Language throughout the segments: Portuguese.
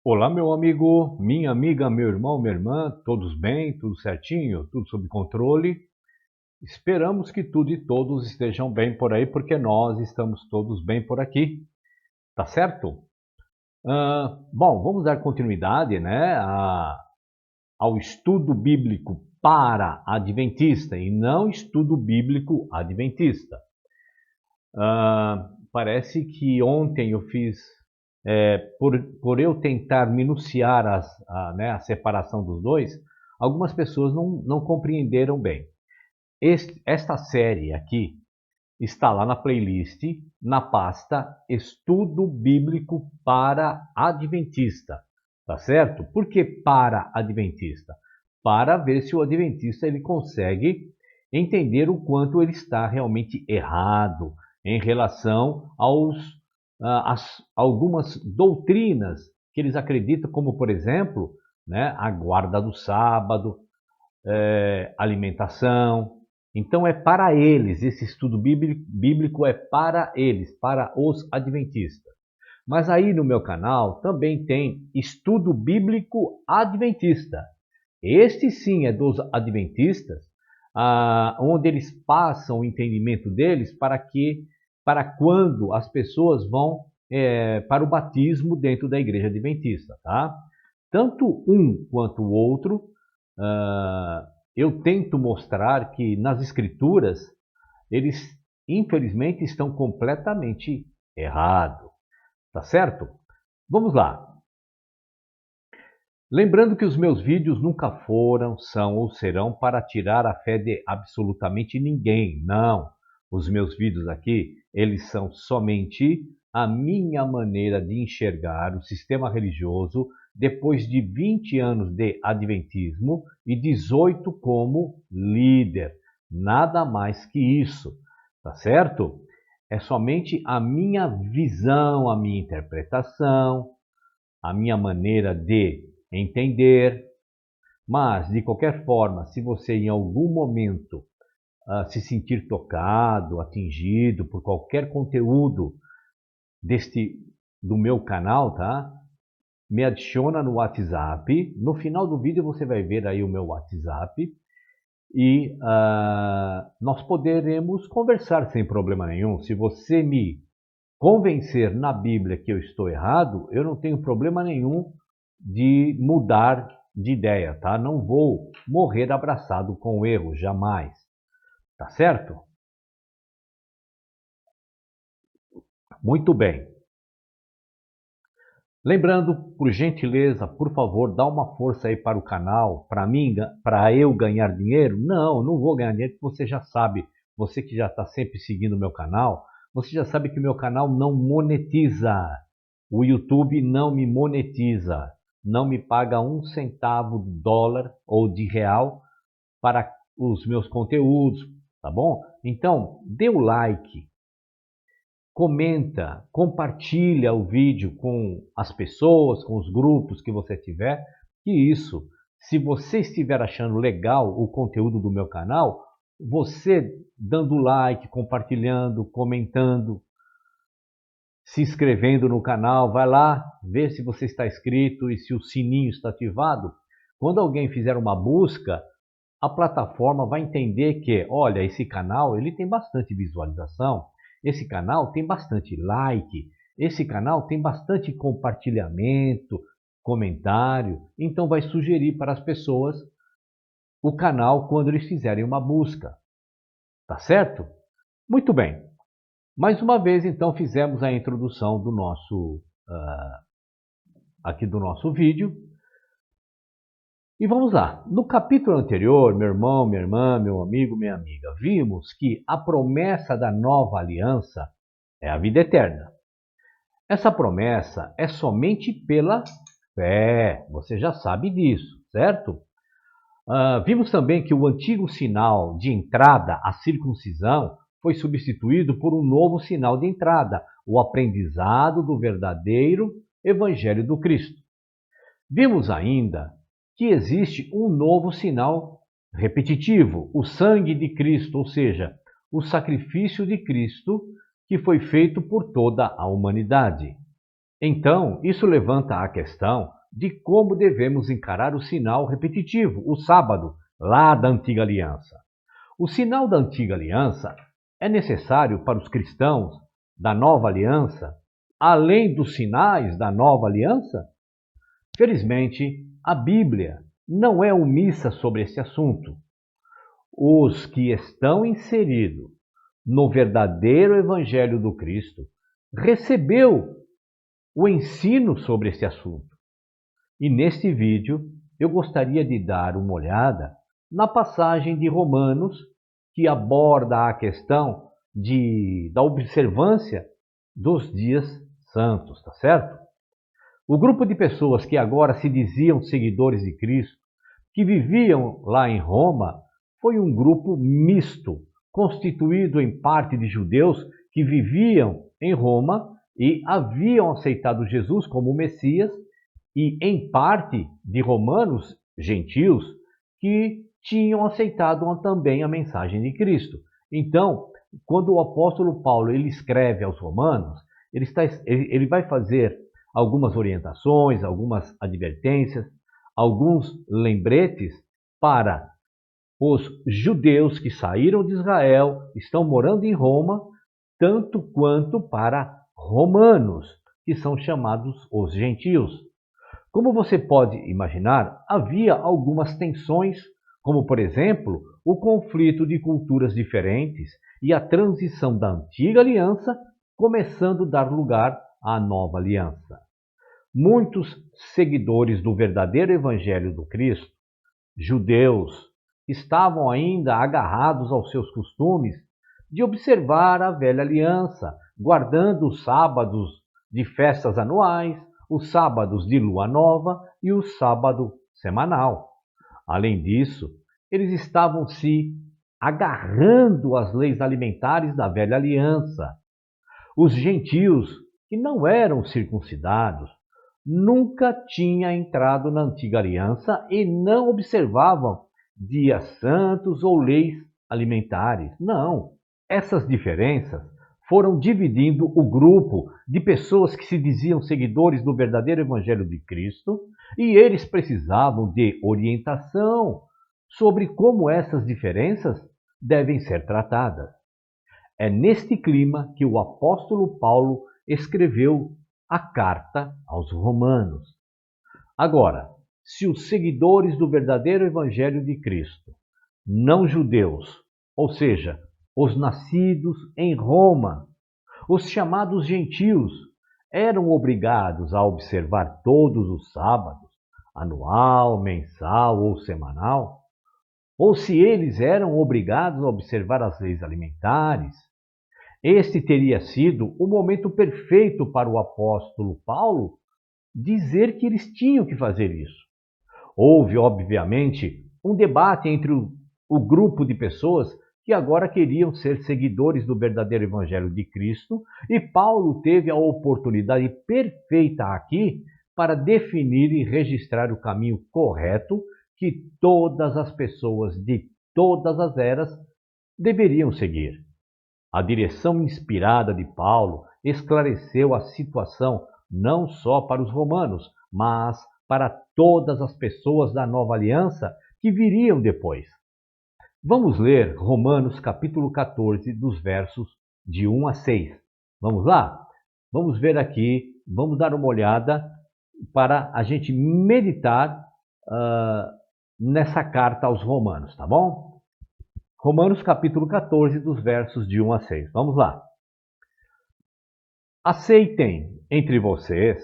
Olá, meu amigo, minha amiga, meu irmão, minha irmã, todos bem, tudo certinho, tudo sob controle? Esperamos que tudo e todos estejam bem por aí, porque nós estamos todos bem por aqui, tá certo? Bom, vamos dar continuidade, né, ao estudo bíblico para adventista e não estudo bíblico adventista. Parece que ontem eu fiz, por eu tentar minuciar a separação dos dois, algumas pessoas não compreenderam bem. Esta série aqui está lá na playlist, na pasta Estudo Bíblico para Adventista, tá certo? Por que para Adventista? Para ver se o Adventista ele consegue entender o quanto ele está realmente errado em relação algumas doutrinas que eles acreditam, como por exemplo, né, a guarda do sábado, alimentação. Então é para eles, esse estudo bíblico é para eles, para os adventistas. Mas aí no meu canal também tem estudo bíblico adventista. Este sim é dos adventistas, onde eles passam o entendimento deles para quando as pessoas vão para o batismo dentro da igreja adventista, tá? Tanto um quanto o outro, eu tento mostrar que nas escrituras eles infelizmente estão completamente errados, tá certo? Vamos lá. Lembrando que os meus vídeos nunca foram, são ou serão para tirar a fé de absolutamente ninguém. Não. Os meus vídeos aqui, eles são somente a minha maneira de enxergar o sistema religioso depois de 20 anos de adventismo e 18 como líder. Nada mais que isso, tá certo? É somente a minha visão, a minha interpretação, a minha maneira de entender, mas de qualquer forma, se você em algum momento se sentir tocado, atingido por qualquer conteúdo do meu canal, tá? Me adiciona no WhatsApp. No final do vídeo você vai ver aí o meu WhatsApp e nós poderemos conversar sem problema nenhum. Se você me convencer na Bíblia que eu estou errado, eu não tenho problema nenhum de mudar de ideia, tá? Não vou morrer abraçado com o erro, jamais. Tá certo? Muito bem. Lembrando, por gentileza, por favor, dá uma força aí para o canal, para mim, para eu ganhar dinheiro. Não vou ganhar dinheiro, porque você já sabe, você que já está sempre seguindo o meu canal, você já sabe que o meu canal não monetiza. O YouTube não me monetiza, não me paga um centavo de dólar ou de real para os meus conteúdos, tá bom? Então, dê o like, comenta, compartilha o vídeo com as pessoas, com os grupos que você tiver. E isso, se você estiver achando legal o conteúdo do meu canal, você dando like, compartilhando, comentando, se inscrevendo no canal, vai lá, ver se você está inscrito e se o sininho está ativado. Quando alguém fizer uma busca, a plataforma vai entender que, olha, esse canal ele tem bastante visualização, esse canal tem bastante like, esse canal tem bastante compartilhamento, comentário, então vai sugerir para as pessoas o canal quando eles fizerem uma busca, tá certo? Muito bem. Mais uma vez, então, fizemos a introdução do nosso aqui do nosso vídeo. E vamos lá. No capítulo anterior, meu irmão, minha irmã, meu amigo, minha amiga, vimos que a promessa da nova aliança é a vida eterna. Essa promessa é somente pela fé. Você já sabe disso, certo? Vimos também que o antigo sinal de entrada, a circuncisão, foi substituído por um novo sinal de entrada, o aprendizado do verdadeiro Evangelho do Cristo. Vimos ainda que existe um novo sinal repetitivo, o sangue de Cristo, ou seja, o sacrifício de Cristo que foi feito por toda a humanidade. Então, isso levanta a questão de como devemos encarar o sinal repetitivo, o sábado, lá da Antiga Aliança. O sinal da Antiga Aliança é necessário para os cristãos da Nova Aliança, além dos sinais da Nova Aliança? Felizmente, a Bíblia não é omissa sobre esse assunto. Os que estão inseridos no verdadeiro Evangelho do Cristo recebeu o ensino sobre esse assunto. E neste vídeo eu gostaria de dar uma olhada na passagem de Romanos que aborda a questão da observância dos dias santos, tá certo? O grupo de pessoas que agora se diziam seguidores de Cristo, que viviam lá em Roma, foi um grupo misto, constituído em parte de judeus que viviam em Roma e haviam aceitado Jesus como Messias, e em parte de romanos gentios que tinham aceitado também a mensagem de Cristo. Então, quando o apóstolo Paulo ele escreve aos romanos, ele vai fazer algumas orientações, algumas advertências, alguns lembretes para os judeus que saíram de Israel, estão morando em Roma, tanto quanto para romanos, que são chamados os gentios. Como você pode imaginar, havia algumas tensões, como por exemplo, o conflito de culturas diferentes e a transição da antiga aliança começando a dar lugar à nova aliança. Muitos seguidores do verdadeiro evangelho do Cristo, judeus, estavam ainda agarrados aos seus costumes de observar a velha aliança, guardando os sábados de festas anuais, os sábados de lua nova e o sábado semanal. Além disso, eles estavam se agarrando às leis alimentares da velha aliança. Os gentios, que não eram circuncidados, nunca tinham entrado na antiga aliança e não observavam dias santos ou leis alimentares. Não, essas diferenças foram dividindo o grupo de pessoas que se diziam seguidores do verdadeiro Evangelho de Cristo e eles precisavam de orientação sobre como essas diferenças devem ser tratadas. É neste clima que o apóstolo Paulo escreveu a carta aos Romanos. Agora, se os seguidores do verdadeiro Evangelho de Cristo, não judeus, ou seja, os nascidos em Roma, os chamados gentios, eram obrigados a observar todos os sábados, anual, mensal ou semanal, ou se eles eram obrigados a observar as leis alimentares. Este teria sido o momento perfeito para o apóstolo Paulo dizer que eles tinham que fazer isso. Houve, obviamente, um debate entre o grupo de pessoas que agora queriam ser seguidores do verdadeiro Evangelho de Cristo, e Paulo teve a oportunidade perfeita aqui para definir e registrar o caminho correto que todas as pessoas de todas as eras deveriam seguir. A direção inspirada de Paulo esclareceu a situação não só para os romanos, mas para todas as pessoas da nova aliança que viriam depois. Vamos ler Romanos capítulo 14, dos versos de 1 a 6. Vamos lá? Vamos ver aqui, vamos dar uma olhada para a gente meditar nessa carta aos Romanos, tá bom? Romanos capítulo 14, dos versos de 1 a 6. Vamos lá. Aceitem entre vocês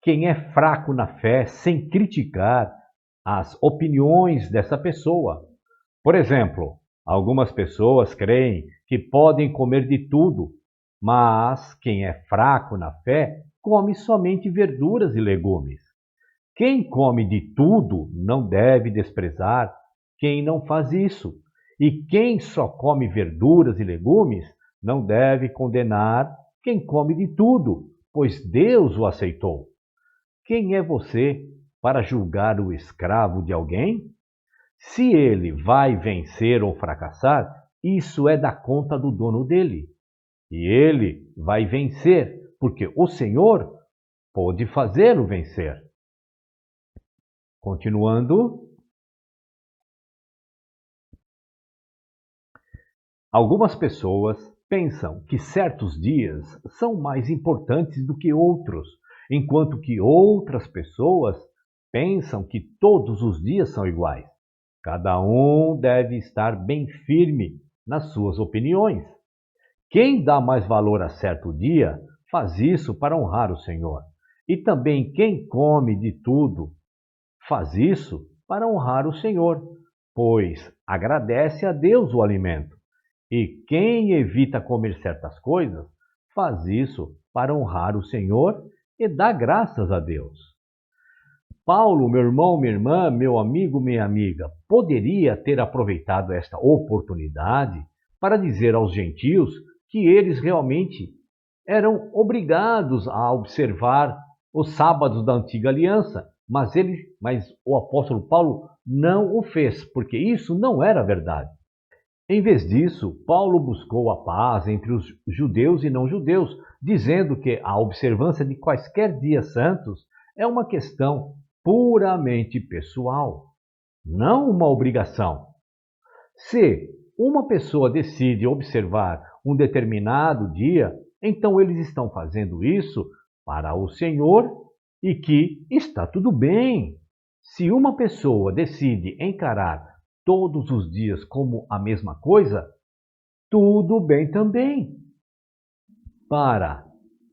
quem é fraco na fé sem criticar as opiniões dessa pessoa. Por exemplo, algumas pessoas creem que podem comer de tudo, mas quem é fraco na fé come somente verduras e legumes. Quem come de tudo não deve desprezar quem não faz isso. E quem só come verduras e legumes não deve condenar quem come de tudo, pois Deus o aceitou. Quem é você para julgar o escravo de alguém? Se ele vai vencer ou fracassar, isso é da conta do dono dele. E ele vai vencer, porque o Senhor pôde fazê-lo vencer. Continuando, algumas pessoas pensam que certos dias são mais importantes do que outros, enquanto que outras pessoas pensam que todos os dias são iguais. Cada um deve estar bem firme nas suas opiniões. Quem dá mais valor a certo dia faz isso para honrar o Senhor. E também quem come de tudo faz isso para honrar o Senhor, pois agradece a Deus o alimento. E quem evita comer certas coisas faz isso para honrar o Senhor e dá graças a Deus. Paulo, meu irmão, minha irmã, meu amigo, minha amiga, poderia ter aproveitado esta oportunidade para dizer aos gentios que eles realmente eram obrigados a observar os sábados da antiga aliança, mas o apóstolo Paulo não o fez, porque isso não era verdade. Em vez disso, Paulo buscou a paz entre os judeus e não-judeus, dizendo que a observância de quaisquer dias santos é uma questão puramente pessoal, não uma obrigação. Se uma pessoa decide observar um determinado dia, então eles estão fazendo isso para o Senhor e que está tudo bem. Se uma pessoa decide encarar todos os dias como a mesma coisa, tudo bem também. Para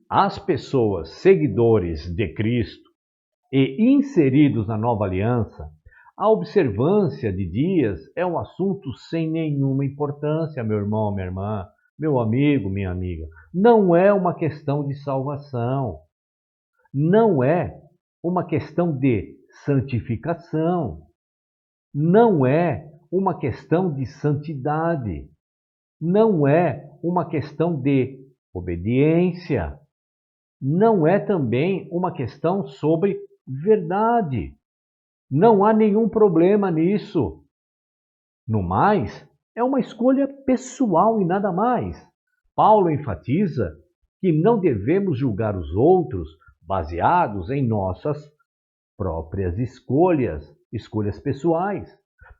as pessoas seguidores de Cristo e inseridos na nova aliança, a observância de dias é um assunto sem nenhuma importância, meu irmão, minha irmã, meu amigo, minha amiga. Não é uma questão de salvação. Não é uma questão de santificação. Não é uma questão de santidade. Não é uma questão de obediência. Não é também uma questão sobre verdade. Não há nenhum problema nisso. No mais, é uma escolha pessoal e nada mais. Paulo enfatiza que não devemos julgar os outros baseados em nossas próprias escolhas pessoais.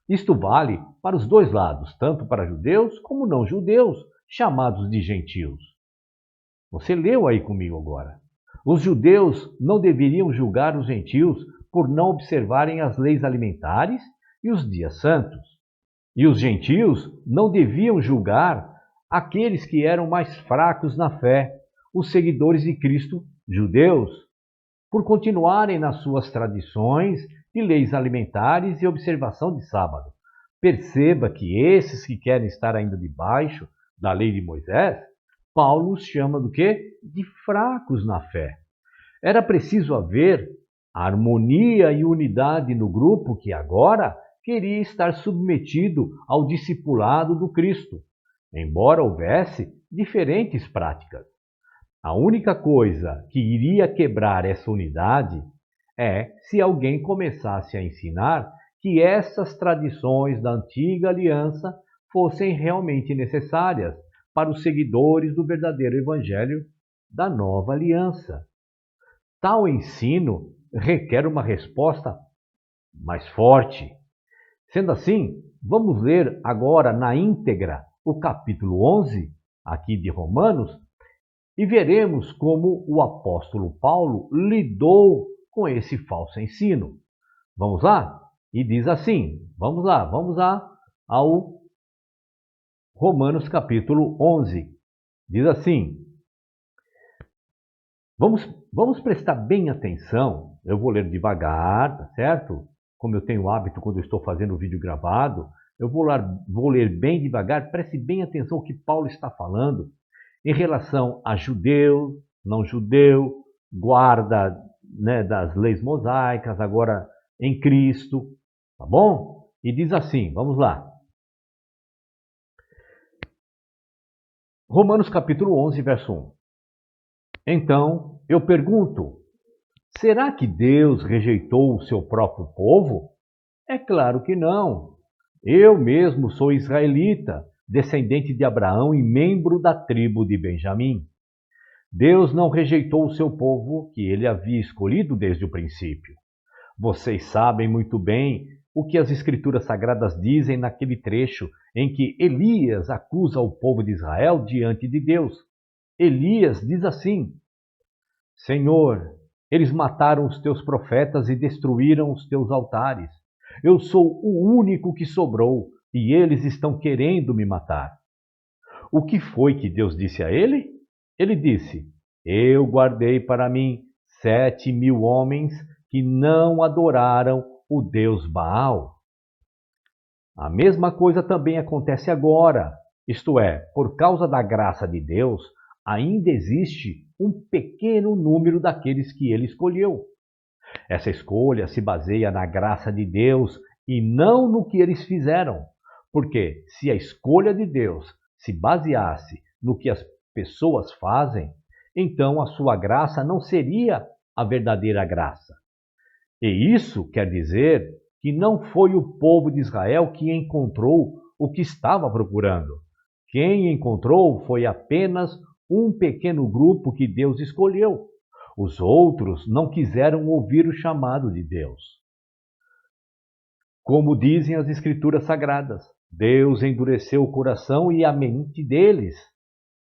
Isto vale para os dois lados, tanto para judeus como não judeus, chamados de gentios. Você leu aí comigo agora. Os judeus não deveriam julgar os gentios por não observarem as leis alimentares e os dias santos. E os gentios não deviam julgar aqueles que eram mais fracos na fé, os seguidores de Cristo, judeus, por continuarem nas suas tradições e leis alimentares e observação de sábado. Perceba que esses que querem estar ainda debaixo da lei de Moisés, Paulo os chama do quê? De fracos na fé. Era preciso haver harmonia e unidade no grupo que agora queria estar submetido ao discipulado do Cristo, embora houvesse diferentes práticas. A única coisa que iria quebrar essa unidade é se alguém começasse a ensinar que essas tradições da antiga aliança fossem realmente necessárias para os seguidores do verdadeiro evangelho da nova aliança. Tal ensino requer uma resposta mais forte. Sendo assim, vamos ler agora na íntegra o capítulo 11, aqui de Romanos, e veremos como o apóstolo Paulo lidou com esse falso ensino. Vamos lá? E diz assim, vamos lá ao Romanos capítulo 11. Diz assim, vamos prestar bem atenção, eu vou ler devagar, tá certo? Como eu tenho o hábito quando eu estou fazendo o vídeo gravado, eu vou ler bem devagar, preste bem atenção no que Paulo está falando em relação a judeu, não judeu, guarda, né, das leis mosaicas, agora em Cristo, tá bom? E diz assim, vamos lá. Romanos capítulo 11, verso 1. Então, eu pergunto, será que Deus rejeitou o seu próprio povo? É claro que não. Eu mesmo sou israelita, descendente de Abraão e membro da tribo de Benjamim. Deus não rejeitou o seu povo que ele havia escolhido desde o princípio. Vocês sabem muito bem o que as Escrituras Sagradas dizem naquele trecho em que Elias acusa o povo de Israel diante de Deus. Elias diz assim: Senhor, eles mataram os teus profetas e destruíram os teus altares. Eu sou o único que sobrou e eles estão querendo me matar. O que foi que Deus disse a ele? Ele disse: Eu guardei para mim 7.000 homens que não adoraram o Deus Baal. A mesma coisa também acontece agora, isto é, por causa da graça de Deus, ainda existe um pequeno número daqueles que ele escolheu. Essa escolha se baseia na graça de Deus e não no que eles fizeram, porque se a escolha de Deus se baseasse no que as pessoas fazem, então a sua graça não seria a verdadeira graça. E isso quer dizer que não foi o povo de Israel que encontrou o que estava procurando. Quem encontrou foi apenas um pequeno grupo que Deus escolheu. Os outros não quiseram ouvir o chamado de Deus. Como dizem as Escrituras Sagradas, Deus endureceu o coração e a mente deles.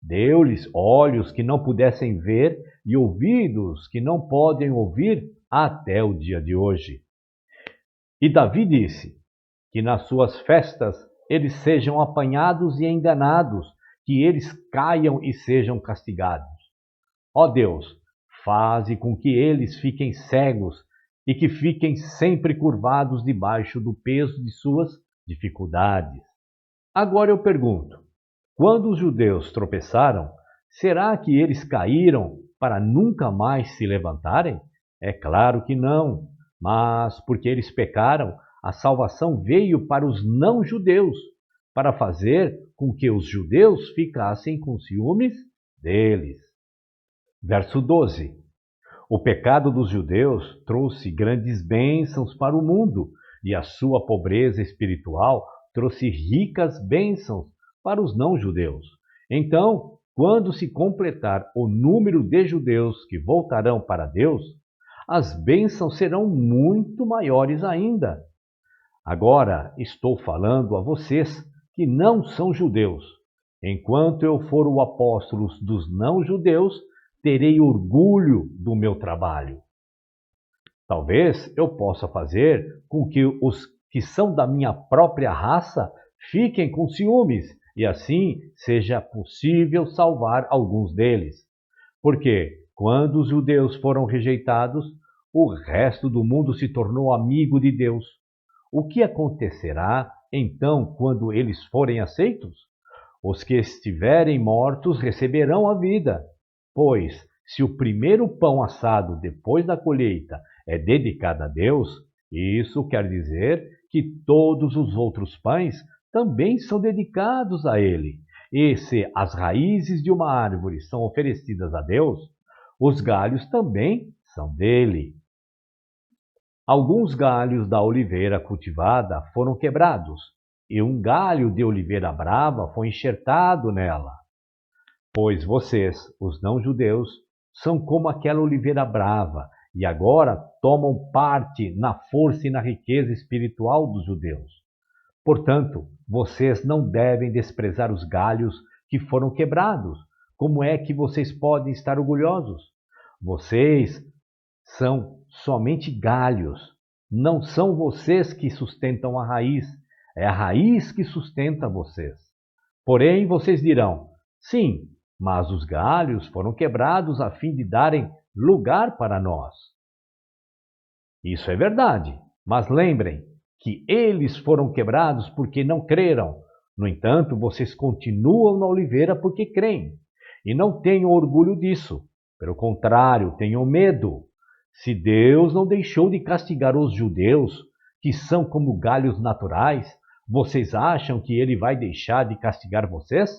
Deu-lhes olhos que não pudessem ver e ouvidos que não podem ouvir até o dia de hoje. E Davi disse que nas suas festas eles sejam apanhados e enganados, que eles caiam e sejam castigados. Ó Deus, faze com que eles fiquem cegos e que fiquem sempre curvados debaixo do peso de suas dificuldades. Agora eu pergunto, quando os judeus tropeçaram, será que eles caíram para nunca mais se levantarem? É claro que não, mas porque eles pecaram, a salvação veio para os não-judeus, para fazer com que os judeus ficassem com ciúmes deles. Verso 12. O pecado dos judeus trouxe grandes bênçãos para o mundo, e a sua pobreza espiritual trouxe ricas bênçãos para os não-judeus. Então, quando se completar o número de judeus que voltarão para Deus, as bênçãos serão muito maiores ainda. Agora estou falando a vocês que não são judeus. Enquanto eu for o apóstolo dos não-judeus, terei orgulho do meu trabalho. Talvez eu possa fazer com que os que são da minha própria raça fiquem com ciúmes e assim seja possível salvar alguns deles. Porque quando os judeus foram rejeitados, o resto do mundo se tornou amigo de Deus. O que acontecerá então quando eles forem aceitos? Os que estiverem mortos receberão a vida. Pois, se o primeiro pão assado depois da colheita é dedicado a Deus, isso quer dizer que todos os outros pães também são dedicados a Ele. E se as raízes de uma árvore são oferecidas a Deus, os galhos também são dele. Alguns galhos da oliveira cultivada foram quebrados, e um galho de oliveira brava foi enxertado nela. Pois vocês, os não-judeus, são como aquela oliveira brava, e agora tomam parte na força e na riqueza espiritual dos judeus. Portanto, vocês não devem desprezar os galhos que foram quebrados. Como é que vocês podem estar orgulhosos? Vocês são somente galhos. Não são vocês que sustentam a raiz. É a raiz que sustenta vocês. Porém, vocês dirão, sim, mas os galhos foram quebrados a fim de darem lugar para nós. Isso é verdade, mas lembrem que eles foram quebrados porque não creram. No entanto, vocês continuam na oliveira porque creem. E não tenham orgulho disso. Pelo contrário, tenham medo. Se Deus não deixou de castigar os judeus, que são como galhos naturais, vocês acham que ele vai deixar de castigar vocês?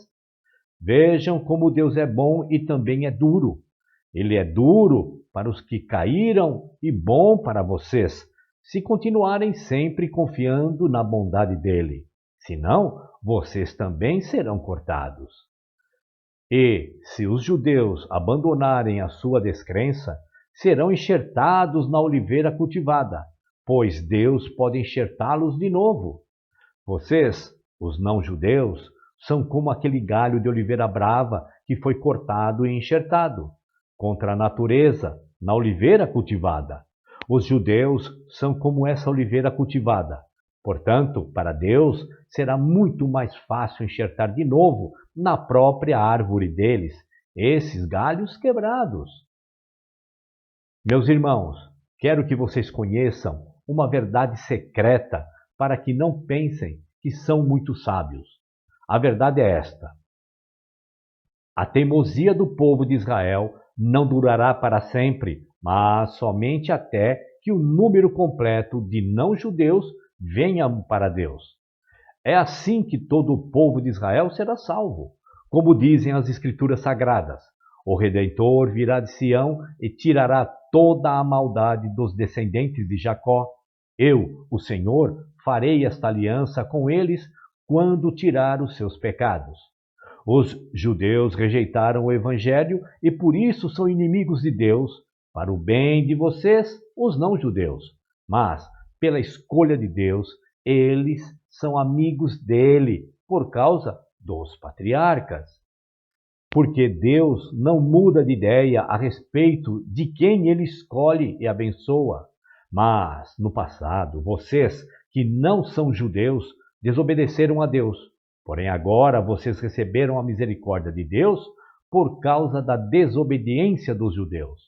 Vejam como Deus é bom e também é duro. Ele é duro para os que caíram e bom para vocês, se continuarem sempre confiando na bondade dele. Senão, vocês também serão cortados. E, se os judeus abandonarem a sua descrença, serão enxertados na oliveira cultivada, pois Deus pode enxertá-los de novo. Vocês, os não-judeus, são como aquele galho de oliveira brava que foi cortado e enxertado, contra a natureza, na oliveira cultivada. Os judeus são como essa oliveira cultivada. Portanto, para Deus, será muito mais fácil enxertar de novo na própria árvore deles esses galhos quebrados. Meus irmãos, quero que vocês conheçam uma verdade secreta para que não pensem que são muito sábios. A verdade é esta: a teimosia do povo de Israel não durará para sempre, mas somente até que o número completo de não-judeus venha para Deus. É assim que todo o povo de Israel será salvo. Como dizem as Escrituras Sagradas, o Redentor virá de Sião e tirará toda a maldade dos descendentes de Jacó. Eu, o Senhor, farei esta aliança com eles quando tirar os seus pecados. Os judeus rejeitaram o Evangelho e por isso são inimigos de Deus, para o bem de vocês, os não-judeus. Mas, pela escolha de Deus, eles são amigos dele, por causa dos patriarcas. Porque Deus não muda de ideia a respeito de quem ele escolhe e abençoa. Mas, no passado, vocês, que não são judeus, desobedeceram a Deus. Porém, agora vocês receberam a misericórdia de Deus por causa da desobediência dos judeus.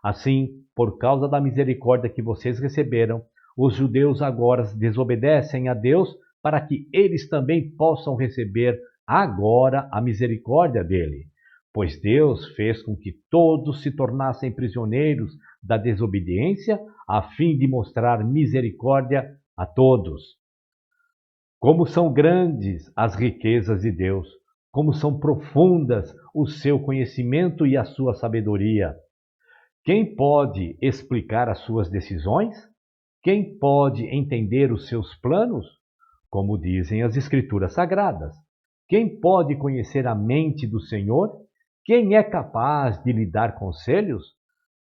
Assim, por causa da misericórdia que vocês receberam, os judeus agora desobedecem a Deus para que eles também possam receber agora a misericórdia dele. Pois Deus fez com que todos se tornassem prisioneiros da desobediência, a fim de mostrar misericórdia a todos. Como são grandes as riquezas de Deus, como são profundas o seu conhecimento e a sua sabedoria. Quem pode explicar as suas decisões? Quem pode entender os seus planos? Como dizem as Escrituras Sagradas. Quem pode conhecer a mente do Senhor? Quem é capaz de lhe dar conselhos?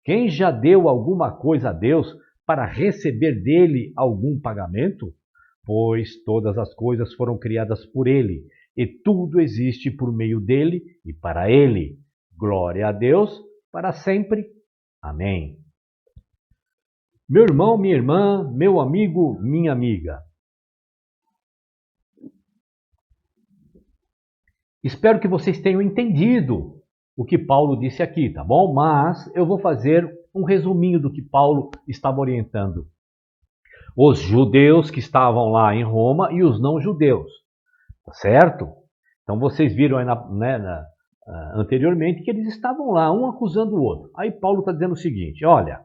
Quem já deu alguma coisa a Deus para receber dele algum pagamento? Pois todas as coisas foram criadas por ele, e tudo existe por meio dele e para ele. Glória a Deus para sempre. Amém. Meu irmão, minha irmã, meu amigo, minha amiga. Espero que vocês tenham entendido o que Paulo disse aqui, tá bom? Mas eu vou fazer um resuminho do que Paulo estava orientando os judeus que estavam lá em Roma e os não-judeus, tá certo? Então vocês viram aí anteriormente que eles estavam lá, um acusando o outro. Aí Paulo está dizendo o seguinte: olha,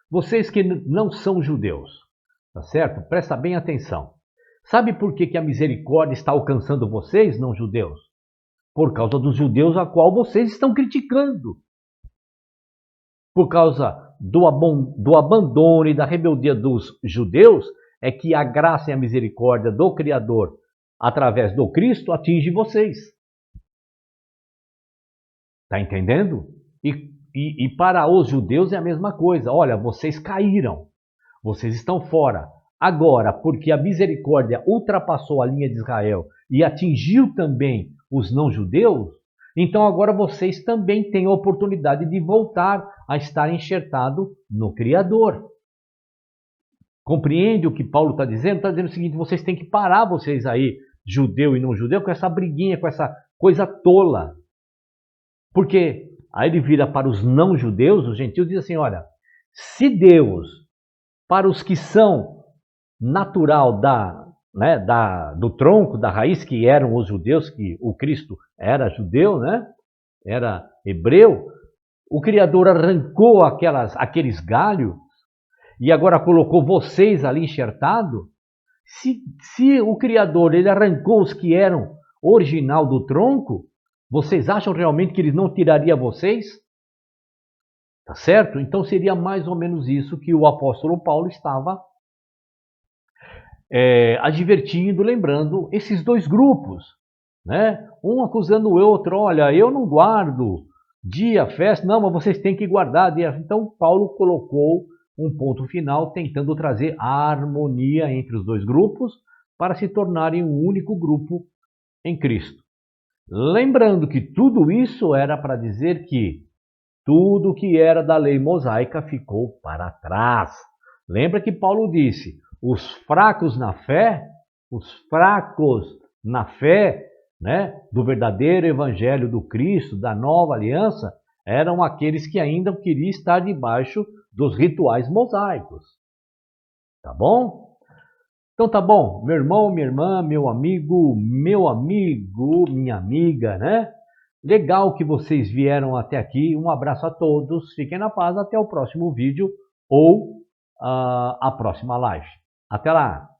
vocês que não são judeus, tá certo? Presta bem atenção. Sabe por que a misericórdia está alcançando vocês, não judeus? Por causa dos judeus a qual vocês estão criticando. Por causa do abandono e da rebeldia dos judeus, é que a graça e a misericórdia do Criador, através do Cristo, atinge vocês. Está entendendo? E para os judeus é a mesma coisa. Olha, vocês caíram, vocês estão fora. Agora, porque a misericórdia ultrapassou a linha de Israel e atingiu também os não-judeus, então agora vocês também têm a oportunidade de voltar a estar enxertado no Criador. Compreende o que Paulo está dizendo? Está dizendo o seguinte: vocês têm que parar, vocês aí, judeu e não judeu, com essa briguinha, com essa coisa tola. Porque aí ele vira para os não-judeus, os gentios, diz assim: olha, se Deus, para os que são natural do tronco, da raiz, que eram os judeus, que o Cristo era judeu, né? Era hebreu, o Criador arrancou aqueles galhos e agora colocou vocês ali enxertados. Se o Criador ele arrancou os que eram original do tronco, vocês acham realmente que ele não tiraria vocês? Tá certo? Então seria mais ou menos isso que o apóstolo Paulo estava advertindo, lembrando esses dois grupos. né? Um acusando o outro, olha, eu não guardo dia, festa, não, mas vocês têm que guardar dia. Então Paulo colocou um ponto final tentando trazer a harmonia entre os dois grupos para se tornarem um único grupo em Cristo. Lembrando que tudo isso era para dizer que tudo que era da lei mosaica ficou para trás. Lembra que Paulo disse: os fracos na fé, né, do verdadeiro evangelho do Cristo, da nova aliança, eram aqueles que ainda queriam estar debaixo dos rituais mosaicos. Tá bom? Então tá bom, meu irmão, minha irmã, meu amigo, minha amiga, né? Legal que vocês vieram até aqui. Um abraço a todos. Fiquem na paz. Até o próximo vídeo ou a próxima live. Até lá!